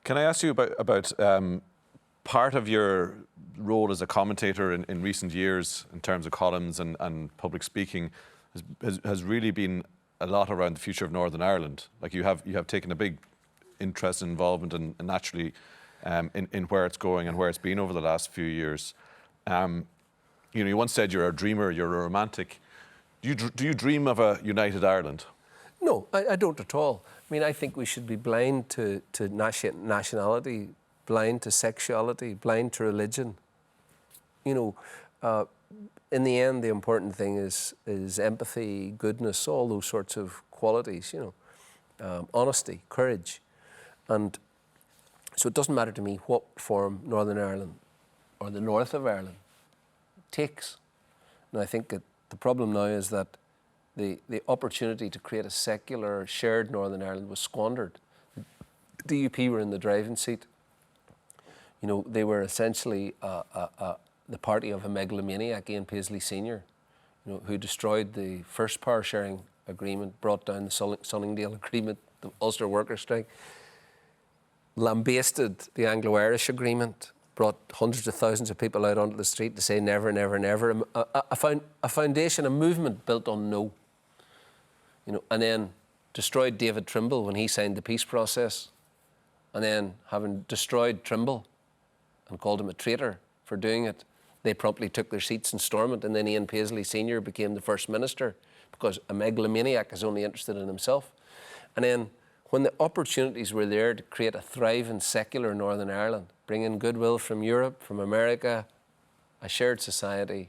Can I ask you about part of your role as a commentator in recent years in terms of columns and public speaking has really been a lot around the future of Northern Ireland. Like you have taken a big interest and involvement and naturally in where it's going and where it's been over the last few years. You once said you're a dreamer, you're a romantic. Do you dream of a united Ireland? No, I don't at all. I mean, I think we should be blind to nationality, blind to sexuality, blind to religion. In the end, the important thing is empathy, goodness, all those sorts of qualities, honesty, courage. And so it doesn't matter to me what form Northern Ireland or the north of Ireland takes. And I think that the problem now is that the opportunity to create a secular, shared Northern Ireland was squandered. The DUP were in the driving seat. They were essentially the party of a megalomaniac, Ian Paisley Sr., who destroyed the first power sharing agreement, brought down the Sunningdale Agreement, the Ulster Workers' Strike, lambasted the Anglo-Irish Agreement, brought hundreds of thousands of people out onto the street to say never, never, never. A foundation, a movement built on no. And then destroyed David Trimble when he signed the peace process. And then, having destroyed Trimble and called him a traitor for doing it, they promptly took their seats in Stormont, and then Ian Paisley Sr. became the first minister because a megalomaniac is only interested in himself. And then, when the opportunities were there to create a thriving secular Northern Ireland, bring in goodwill from Europe, from America, a shared society,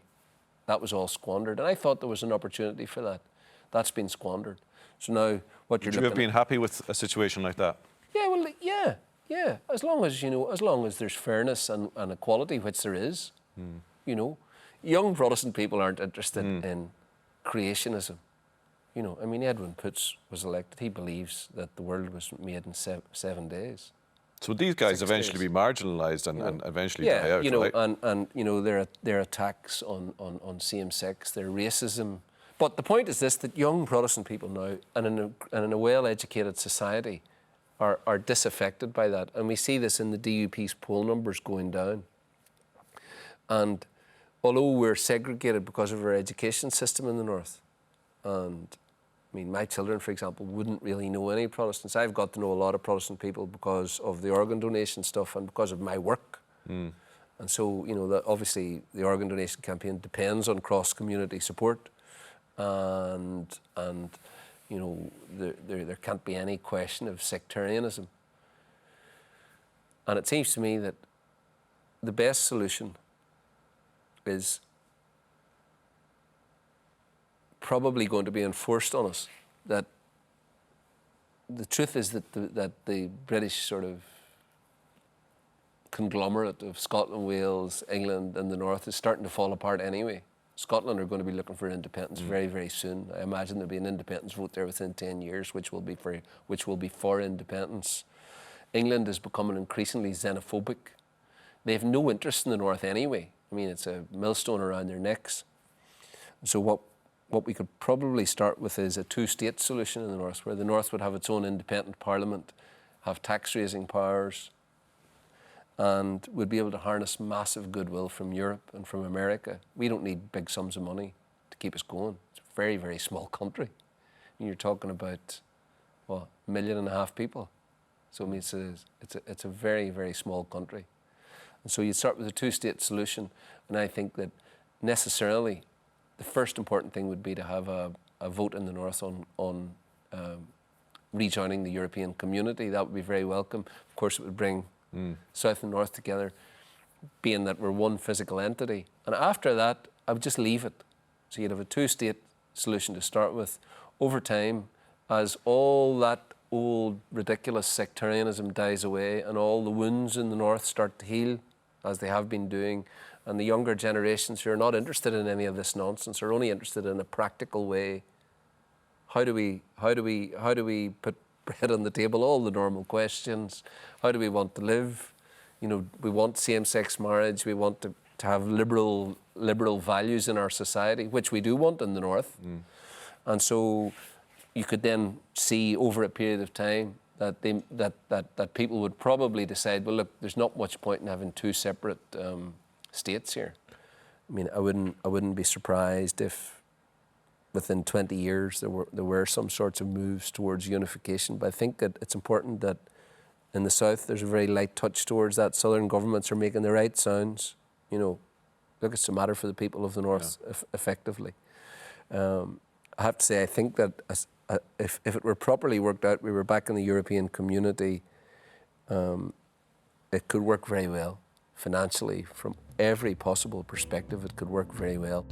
that was all squandered. And I thought there was an opportunity for that. That's been squandered. So now what you're looking at... Would you have been happy with a situation like that? Yeah, well, yeah. As long as there's fairness and equality, which there is, young Protestant people aren't interested in creationism. Edwin Poots was elected. He believes that the world was made in 7 days. So these guys eventually be marginalised and eventually die out, right? And their attacks on same-sex, their racism. But the point is this, that young Protestant people now, and in a well-educated society, are disaffected by that. And we see this in the DUP's poll numbers going down. And although we're segregated because of our education system in the north, and my children, for example, wouldn't really know any Protestants. I've got to know a lot of Protestant people because of the organ donation stuff and because of my work. And so, obviously the organ donation campaign depends on cross-community support. And there can't be any question of sectarianism. And it seems to me that the best solution is probably going to be enforced on us. That the truth is that the British sort of conglomerate of Scotland, Wales, England and the north is starting to fall apart anyway. Scotland are going to be looking for independence very, very soon. I imagine there'll be an independence vote there within 10 years, which will be for independence. England is becoming increasingly xenophobic. They have no interest in the north anyway. It's a millstone around their necks. So what we could probably start with is a two-state solution in the north, where the north would have its own independent parliament, have tax-raising powers, and would be able to harness massive goodwill from Europe and from America. We don't need big sums of money to keep us going. It's a very, very small country. You're talking about, 1.5 million people. So it's a very, very small country. And so you start with a two-state solution, and I think that necessarily the first important thing would be to have a vote in the north on rejoining the European community. That would be very welcome. Of course, it would bring South and North together, being that we're one physical entity. And after that, I would just leave it. So you'd have a two-state solution to start with. Over time, as all that old, ridiculous sectarianism dies away and all the wounds in the north start to heal, as they have been doing, and the younger generations who are not interested in any of this nonsense are only interested in a practical way. How do we put bread on the table? All the normal questions. How do we want to live? We want same-sex marriage. We want to have liberal values in our society, which we do want in the north. And so you could then see over a period of time that people would probably decide, well, look, there's not much point in having two separate states here. I mean, I wouldn't be surprised if within 20 years there were some sorts of moves towards unification. But I think that it's important that in the south there's a very light touch towards that. Southern governments are making the right sounds. You know, look, it's a matter for the people of the north, effectively. I have to say, I think that if it were properly worked out, we were back in the European community, it could work very well financially. From every possible perspective, it could work very well.